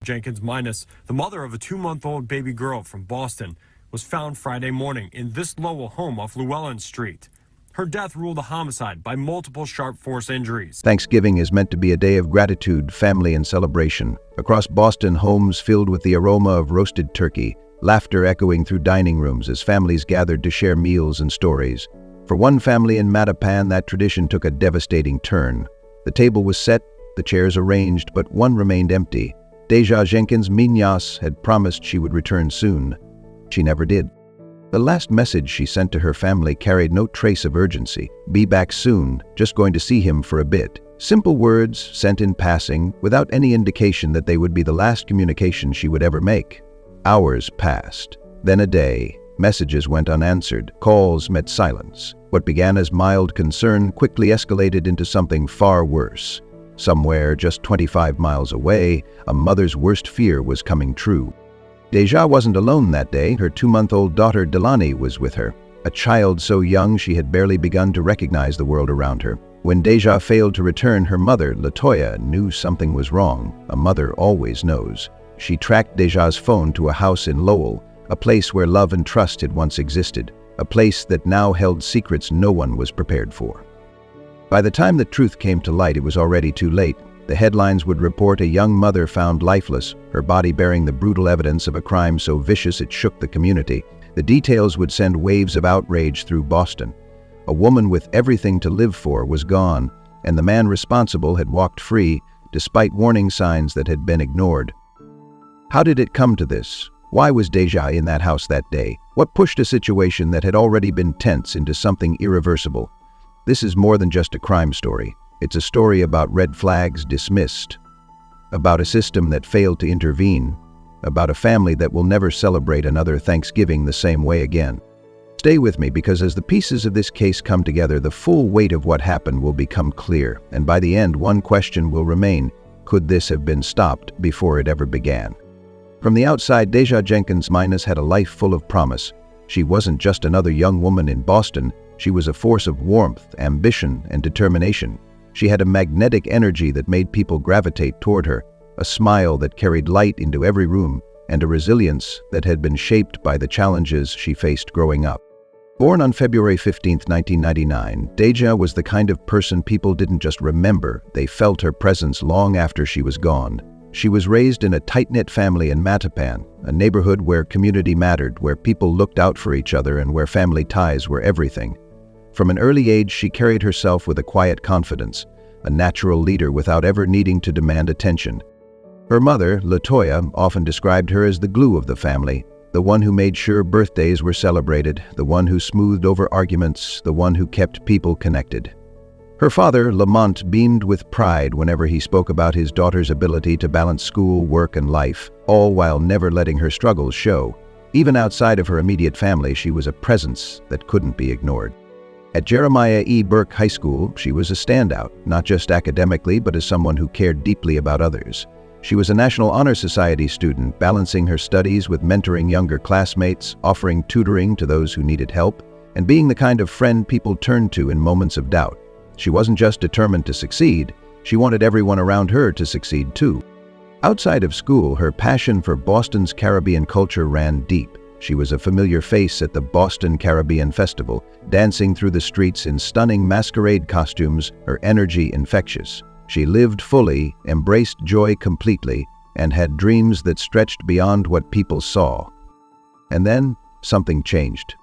Jenkins Minus, the mother of a 2-month-old baby girl from Boston, was found Friday morning in this Lowell home off Llewellyn Street. Her death ruled a homicide by multiple sharp force injuries. Thanksgiving is meant to be a day of gratitude, family, and celebration. Across Boston, homes filled with the aroma of roasted turkey, laughter echoing through dining rooms as families gathered to share meals and stories. For one family in Mattapan, that tradition took a devastating turn. The table was set, the chairs arranged, but one remained empty. Deja Jenkins Minas had promised she would return soon. She never did. The last message she sent to her family carried no trace of urgency. Be back soon, just going to see him for a bit. Simple words sent in passing, without any indication that they would be the last communication she would ever make. Hours passed, then a day. Messages went unanswered, calls met silence. What began as mild concern quickly escalated into something far worse. Somewhere just 25 miles away, a mother's worst fear was coming true. Deja wasn't alone that day. Her 2-month-old daughter Delani was with her, a child so young she had barely begun to recognize the world around her. When Deja failed to return, her mother, Latoya, knew something was wrong. A mother always knows. She tracked Deja's phone to a house in Lowell, a place where love and trust had once existed, a place that now held secrets no one was prepared for. By the time the truth came to light, it was already too late. The headlines would report a young mother found lifeless, her body bearing the brutal evidence of a crime so vicious it shook the community. The details would send waves of outrage through Boston. A woman with everything to live for was gone, and the man responsible had walked free, despite warning signs that had been ignored. How did it come to this? Why was Deja in that house that day? What pushed a situation that had already been tense into something irreversible? This is more than just a crime story. It's a story about red flags dismissed, about a system that failed to intervene, about a family that will never celebrate another Thanksgiving the same way again. Stay with me, because as the pieces of this case come together, the full weight of what happened will become clear, and by the end, one question will remain: could this have been stopped before it ever began? From the outside, Deja Jenkins Minas had a life full of promise. She wasn't just another young woman in Boston. She was a force of warmth, ambition, and determination. She had a magnetic energy that made people gravitate toward her, a smile that carried light into every room, and a resilience that had been shaped by the challenges she faced growing up. Born on February 15, 1999, Deja was the kind of person people didn't just remember, they felt her presence long after she was gone. She was raised in a tight-knit family in Mattapan, a neighborhood where community mattered, where people looked out for each other, and where family ties were everything. From an early age, she carried herself with a quiet confidence, a natural leader without ever needing to demand attention. Her mother, Latoya, often described her as the glue of the family, the one who made sure birthdays were celebrated, the one who smoothed over arguments, the one who kept people connected. Her father, Lamont, beamed with pride whenever he spoke about his daughter's ability to balance school, work, and life, all while never letting her struggles show. Even outside of her immediate family, she was a presence that couldn't be ignored. At Jeremiah E. Burke High School, she was a standout, not just academically, but as someone who cared deeply about others. She was a National Honor Society student, balancing her studies with mentoring younger classmates, offering tutoring to those who needed help, and being the kind of friend people turned to in moments of doubt. She wasn't just determined to succeed, she wanted everyone around her to succeed too. Outside of school, her passion for Boston's Caribbean culture ran deep. She was a familiar face at the Boston Caribbean Festival, dancing through the streets in stunning masquerade costumes, her energy infectious. She lived fully, embraced joy completely, and had dreams that stretched beyond what people saw. And then, something changed.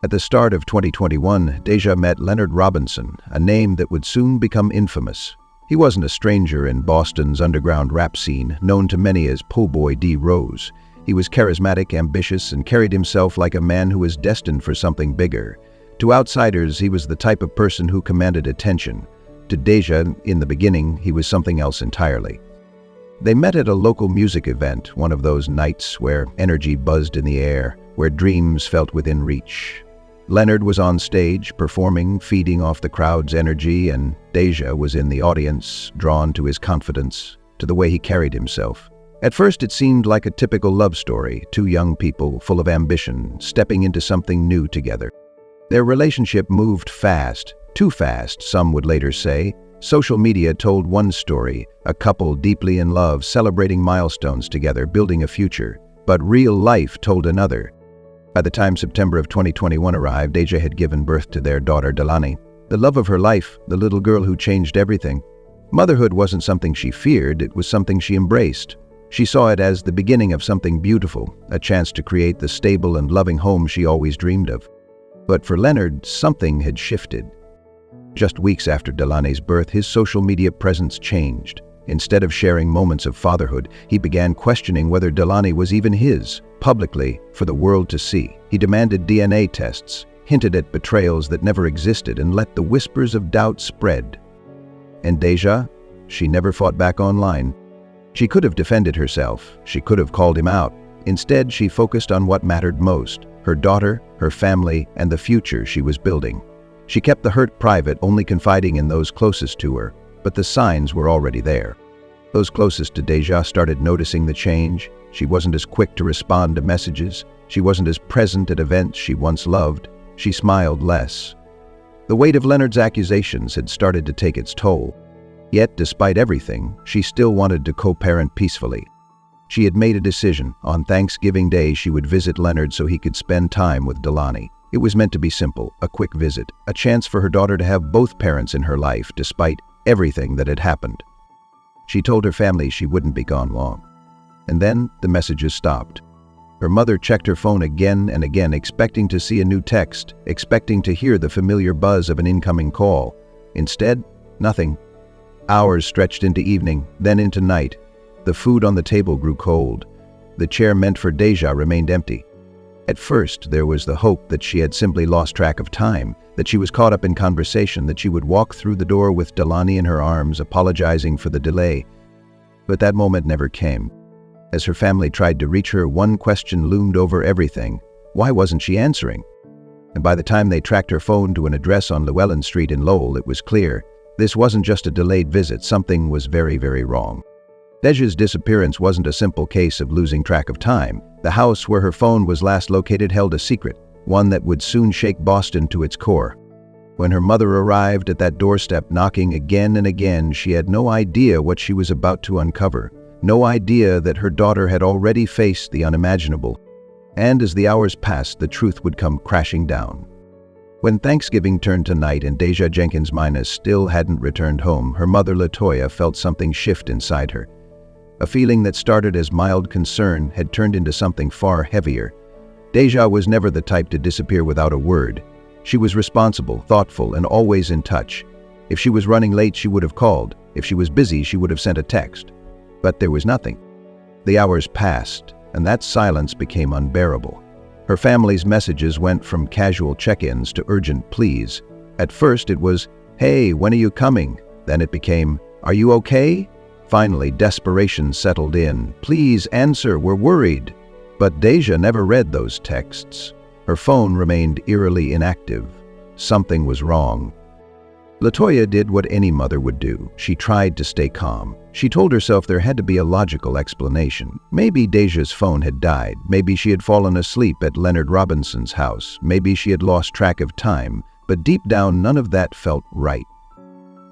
At the start of 2021, Deja met Leonard Robinson, a name that would soon become infamous. He wasn't a stranger in Boston's underground rap scene, known to many as Po' Boy D. Rose. He was charismatic, ambitious, and carried himself like a man who was destined for something bigger. To outsiders, he was the type of person who commanded attention. To Deja, in the beginning, he was something else entirely. They met at a local music event, one of those nights where energy buzzed in the air, where dreams felt within reach. Leonard was on stage, performing, feeding off the crowd's energy, and Deja was in the audience, drawn to his confidence, to the way he carried himself. At first, it seemed like a typical love story, two young people full of ambition, stepping into something new together. Their relationship moved fast, too fast, some would later say, Social media told one story, a couple deeply in love, celebrating milestones together, building a future. But real life told another. By the time September of 2021 arrived, Deja had given birth to their daughter, Delani, the love of her life, the little girl who changed everything. Motherhood wasn't something she feared, it was something she embraced. She saw it as the beginning of something beautiful, a chance to create the stable and loving home she always dreamed of. But for Leonard, something had shifted. Just weeks after Delani's birth, his social media presence changed. Instead of sharing moments of fatherhood, he began questioning whether Delani was even his, publicly, for the world to see. He demanded DNA tests, hinted at betrayals that never existed, and let the whispers of doubt spread. And Deja? She never fought back online. She could have defended herself. She could have called him out. Instead, she focused on what mattered most: her daughter, her family, and the future she was building. She kept the hurt private, only confiding in those closest to her, but the signs were already there. Those closest to Deja started noticing the change. She wasn't as quick to respond to messages. She wasn't as present at events she once loved. She smiled less. The weight of Leonard's accusations had started to take its toll. Yet, despite everything, she still wanted to co-parent peacefully. She had made a decision. On Thanksgiving Day, she would visit Leonard so he could spend time with Delani. It was meant to be simple, a quick visit, a chance for her daughter to have both parents in her life, despite everything that had happened. She told her family she wouldn't be gone long. And then the messages stopped. Her mother checked her phone again and again, expecting to see a new text, expecting to hear the familiar buzz of an incoming call. Instead, nothing. Hours stretched into evening, then into night. The food on the table grew cold. The chair meant for Deja remained empty. At first, there was the hope that she had simply lost track of time, that she was caught up in conversation, that she would walk through the door with Delani in her arms, apologizing for the delay. But that moment never came. As her family tried to reach her, one question loomed over everything. Why wasn't she answering? And by the time they tracked her phone to an address on Llewellyn Street in Lowell, it was clear. This wasn't just a delayed visit. Something was very, very wrong. Deja's disappearance wasn't a simple case of losing track of time. The house where her phone was last located held a secret, one that would soon shake Boston to its core. When her mother arrived at that doorstep, knocking again and again, she had no idea what she was about to uncover, no idea that her daughter had already faced the unimaginable. And as the hours passed, the truth would come crashing down. When Thanksgiving turned to night and Deja Jenkins Minus still hadn't returned home, her mother Latoya felt something shift inside her. A feeling that started as mild concern had turned into something far heavier. Deja was never the type to disappear without a word. She was responsible, thoughtful, and always in touch. If she was running late, she would have called. If she was busy, she would have sent a text. But there was nothing. The hours passed, and that silence became unbearable. Her family's messages went from casual check-ins to urgent pleas. At first it was, "Hey, when are you coming?" Then it became, "Are you okay?" Finally, desperation settled in. "Please answer, we're worried." But Deja never read those texts. Her phone remained eerily inactive. Something was wrong. Latoya did what any mother would do. She tried to stay calm. She told herself there had to be a logical explanation. Maybe Deja's phone had died. Maybe she had fallen asleep at Leonard Robinson's house. Maybe she had lost track of time. But deep down, none of that felt right.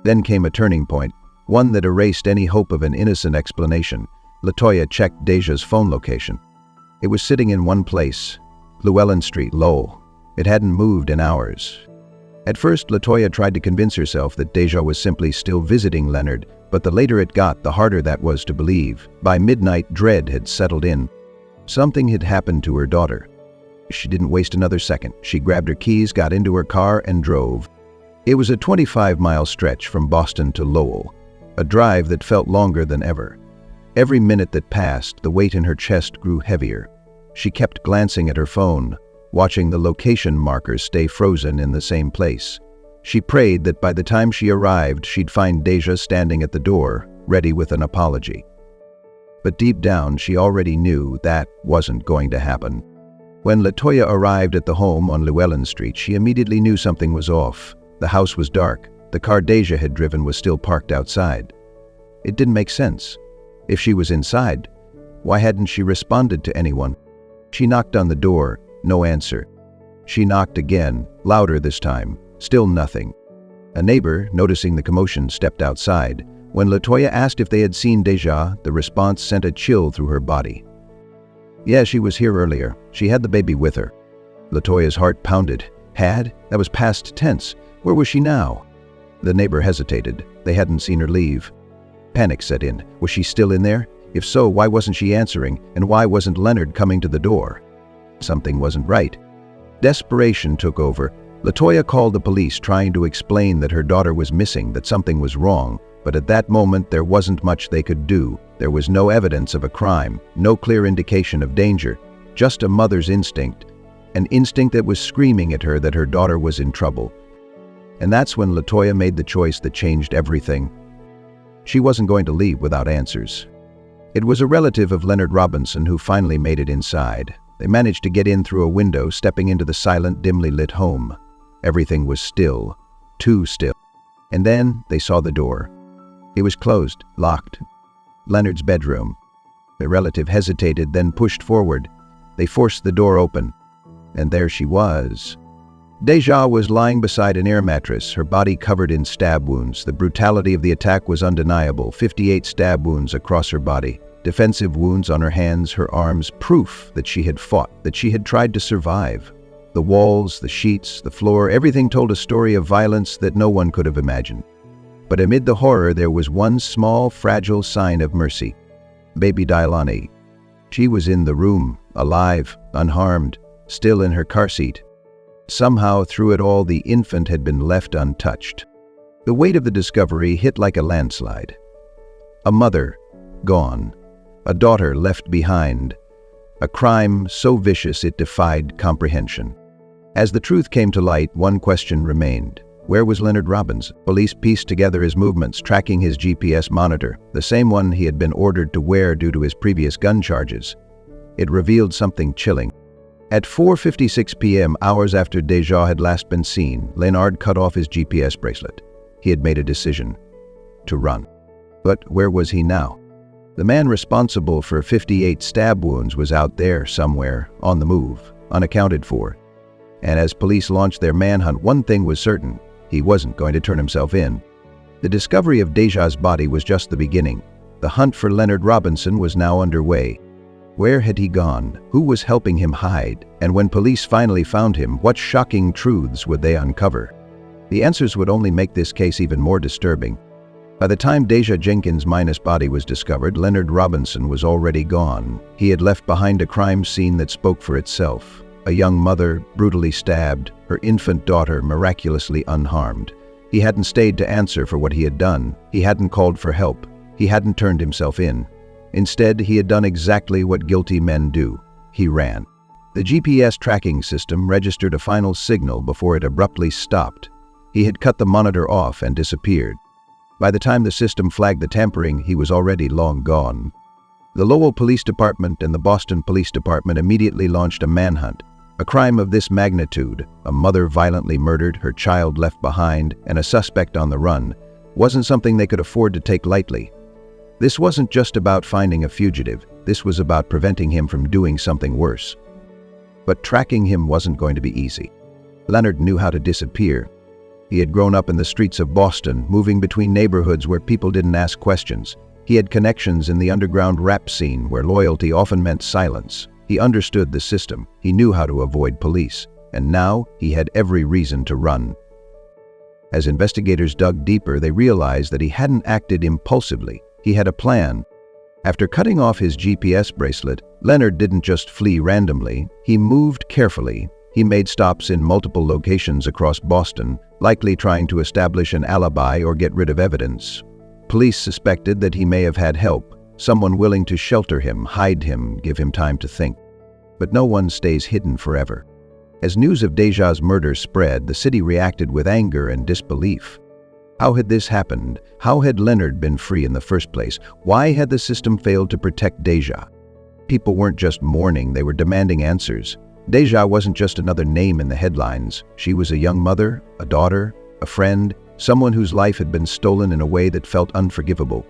Then came a turning point, one that erased any hope of an innocent explanation. Latoya checked Deja's phone location. It was sitting in one place, Llewellyn Street, Lowell. It hadn't moved in hours. At first, Latoya tried to convince herself that Deja was simply still visiting Leonard, but the later it got, the harder that was to believe. By midnight, dread had settled in. Something had happened to her daughter. She didn't waste another second. She grabbed her keys, got into her car, and drove. It was a 25-mile stretch from Boston to Lowell, a drive that felt longer than ever. Every minute that passed, the weight in her chest grew heavier. She kept glancing at her phone, watching the location markers stay frozen in the same place. She prayed that by the time she arrived, she'd find Deja standing at the door, ready with an apology. But deep down, she already knew that wasn't going to happen. When Latoya arrived at the home on Llewellyn Street, she immediately knew something was off. The house was dark. The car Deja had driven was still parked outside. It didn't make sense. If she was inside, why hadn't she responded to anyone? She knocked on the door, no answer. She knocked again, louder this time, still nothing. A neighbor, noticing the commotion, stepped outside. When LaToya asked if they had seen Deja, the response sent a chill through her body. Yeah, she was here earlier. She had the baby with her. LaToya's heart pounded. Had? That was past tense. Where was she now? The neighbor hesitated. They hadn't seen her leave. Panic set in. Was she still in there? If so, why wasn't she answering? And why wasn't Leonard coming to the door? Something wasn't right. Desperation took over. LaToya called the police, trying to explain that her daughter was missing, that something was wrong. But at that moment, there wasn't much they could do. There was no evidence of a crime, no clear indication of danger, just a mother's instinct, an instinct that was screaming at her that her daughter was in trouble. And that's when LaToya made the choice that changed everything. She wasn't going to leave without answers. It was a relative of Leonard Robinson who finally made it inside. They managed to get in through a window, stepping into the silent, dimly lit home. Everything was still, too still. And then they saw the door. It was closed, locked. Leonard's bedroom. The relative hesitated, then pushed forward. They forced the door open. And there she was. Deja was lying beside an air mattress, her body covered in stab wounds. The brutality of the attack was undeniable. 58 stab wounds across her body. Defensive wounds on her hands, her arms, proof that she had fought, that she had tried to survive. The walls, the sheets, the floor, everything told a story of violence that no one could have imagined. But amid the horror, there was one small, fragile sign of mercy. Baby Deilani. She was in the room, alive, unharmed, still in her car seat. Somehow, through it all, the infant had been left untouched. The weight of the discovery hit like a landslide. A mother, gone. A daughter left behind. A crime so vicious it defied comprehension. As the truth came to light, one question remained. Where was Leonard Robinson? Police pieced together his movements, tracking his GPS monitor, the same one he had been ordered to wear due to his previous gun charges. It revealed something chilling. At 4:56 p.m., hours after Deja had last been seen, Leonard cut off his GPS bracelet. He had made a decision to run. But where was he now? The man responsible for 58 stab wounds was out there somewhere, on the move, unaccounted for. And as police launched their manhunt, one thing was certain: he wasn't going to turn himself in. The discovery of Deja's body was just the beginning. The hunt for Leonard Robinson was now underway. Where had he gone? Who was helping him hide? And when police finally found him, what shocking truths would they uncover? The answers would only make this case even more disturbing. By the time Deja Jenkins' body was discovered, Leonard Robinson was already gone. He had left behind a crime scene that spoke for itself. A young mother, brutally stabbed, her infant daughter miraculously unharmed. He hadn't stayed to answer for what he had done. He hadn't called for help. He hadn't turned himself in. Instead, he had done exactly what guilty men do. He ran. The GPS tracking system registered a final signal before it abruptly stopped. He had cut the monitor off and disappeared. By the time the system flagged the tampering, he was already long gone. The Lowell Police Department and the Boston Police Department immediately launched a manhunt. A crime of this magnitude, a mother violently murdered, her child left behind, and a suspect on the run, wasn't something they could afford to take lightly. This wasn't just about finding a fugitive. This was about preventing him from doing something worse. But tracking him wasn't going to be easy. Leonard knew how to disappear. He had grown up in the streets of Boston, moving between neighborhoods where people didn't ask questions. He had connections in the underground rap scene where loyalty often meant silence. He understood the system. He knew how to avoid police. And now he had every reason to run. As investigators dug deeper, they realized that he hadn't acted impulsively. He had a plan. After cutting off his GPS bracelet, Leonard didn't just flee randomly. He moved carefully. He made stops in multiple locations across Boston, likely trying to establish an alibi or get rid of evidence. Police suspected that he may have had help, someone willing to shelter him, hide him, give him time to think. But no one stays hidden forever. As news of Deja's murder spread, the city reacted with anger and disbelief. How had this happened? How had Leonard been free in the first place? Why had the system failed to protect Deja? People weren't just mourning, they were demanding answers. Deja wasn't just another name in the headlines. She was a young mother, a daughter, a friend, someone whose life had been stolen in a way that felt unforgivable.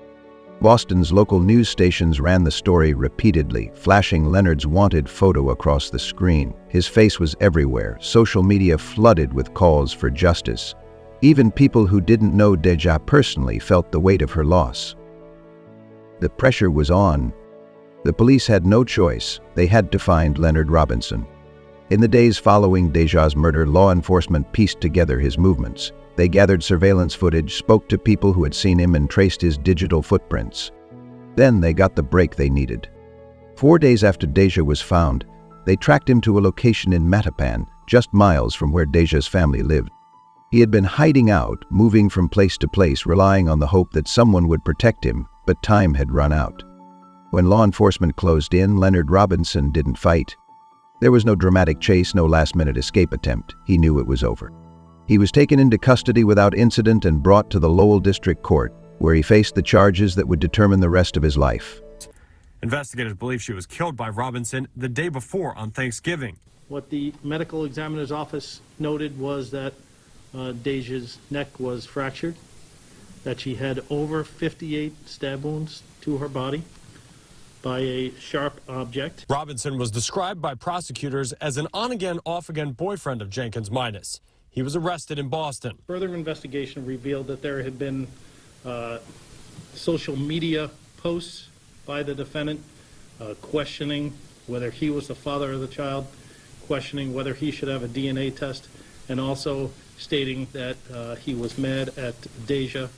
Boston's local news stations ran the story repeatedly, flashing Leonard's wanted photo across the screen. His face was everywhere, social media flooded with calls for justice. Even people who didn't know Deja personally felt the weight of her loss. The pressure was on. The police had no choice. They had to find Leonard Robinson. In the days following Deja's murder, law enforcement pieced together his movements. They gathered surveillance footage, spoke to people who had seen him, and traced his digital footprints. Then they got the break they needed. 4 days after Deja was found, they tracked him to a location in Mattapan, just miles from where Deja's family lived. He had been hiding out, moving from place to place, relying on the hope that someone would protect him, but time had run out. When law enforcement closed in, Leonard Robinson didn't fight. There was no dramatic chase, no last-minute escape attempt. He knew it was over. He was taken into custody without incident and brought to the Lowell District Court, where he faced the charges that would determine the rest of his life. Investigators believe she was killed by Robinson the day before on Thanksgiving. What the medical examiner's office noted was that Deja's neck was fractured, that she had over 58 stab wounds to her body by a sharp object. Robinson was described by prosecutors as an on-again, off-again boyfriend of Jenkins Minus. He was arrested in Boston. Further investigation revealed that there had been social media posts by the defendant questioning whether he was the father of the child, questioning whether he should have a DNA test, and also stating that he was mad at Deja,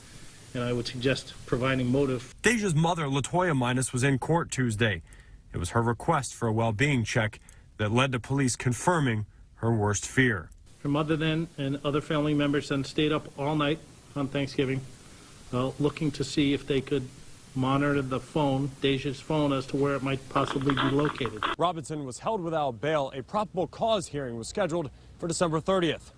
and I would suggest providing motive. Deja's mother, LaToya Minus, was in court Tuesday. It was her request for a well-being check that led to police confirming her worst fear. Her mother then and other family members then stayed up all night on Thanksgiving, looking to see if they could monitor the phone, Deja's phone, as to where it might possibly be located. Robinson was held without bail. A probable cause hearing was scheduled for December 30th.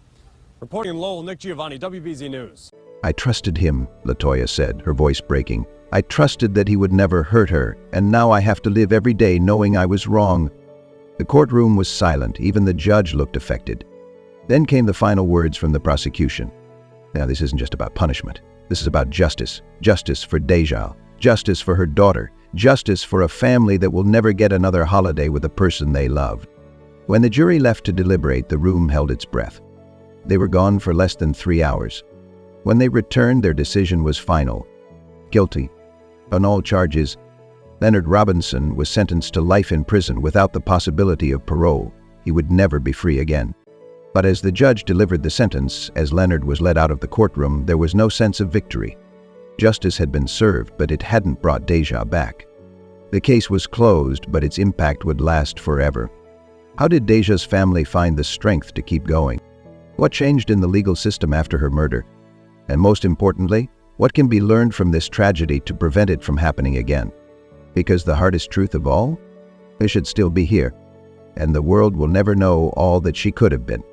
Reporting in Lowell, Nick Giovanni, WBZ News. I trusted him, LaToya said, her voice breaking. I trusted that he would never hurt her, and now I have to live every day knowing I was wrong. The courtroom was silent. Even the judge looked affected. Then came the final words from the prosecution. Now, this isn't just about punishment. This is about justice. Justice for Deja. Justice for her daughter. Justice for a family that will never get another holiday with a person they loved. When the jury left to deliberate, the room held its breath. They were gone for less than 3 hours. When they returned, their decision was final. Guilty. On all charges, Leonard Robinson was sentenced to life in prison without the possibility of parole. He would never be free again. But as the judge delivered the sentence, as Leonard was led out of the courtroom, there was no sense of victory. Justice had been served, but it hadn't brought Deja back. The case was closed, but its impact would last forever. How did Deja's family find the strength to keep going? What changed in the legal system after her murder? And most importantly, what can be learned from this tragedy to prevent it from happening again? Because the hardest truth of all? They should still be here, and the world will never know all that she could have been.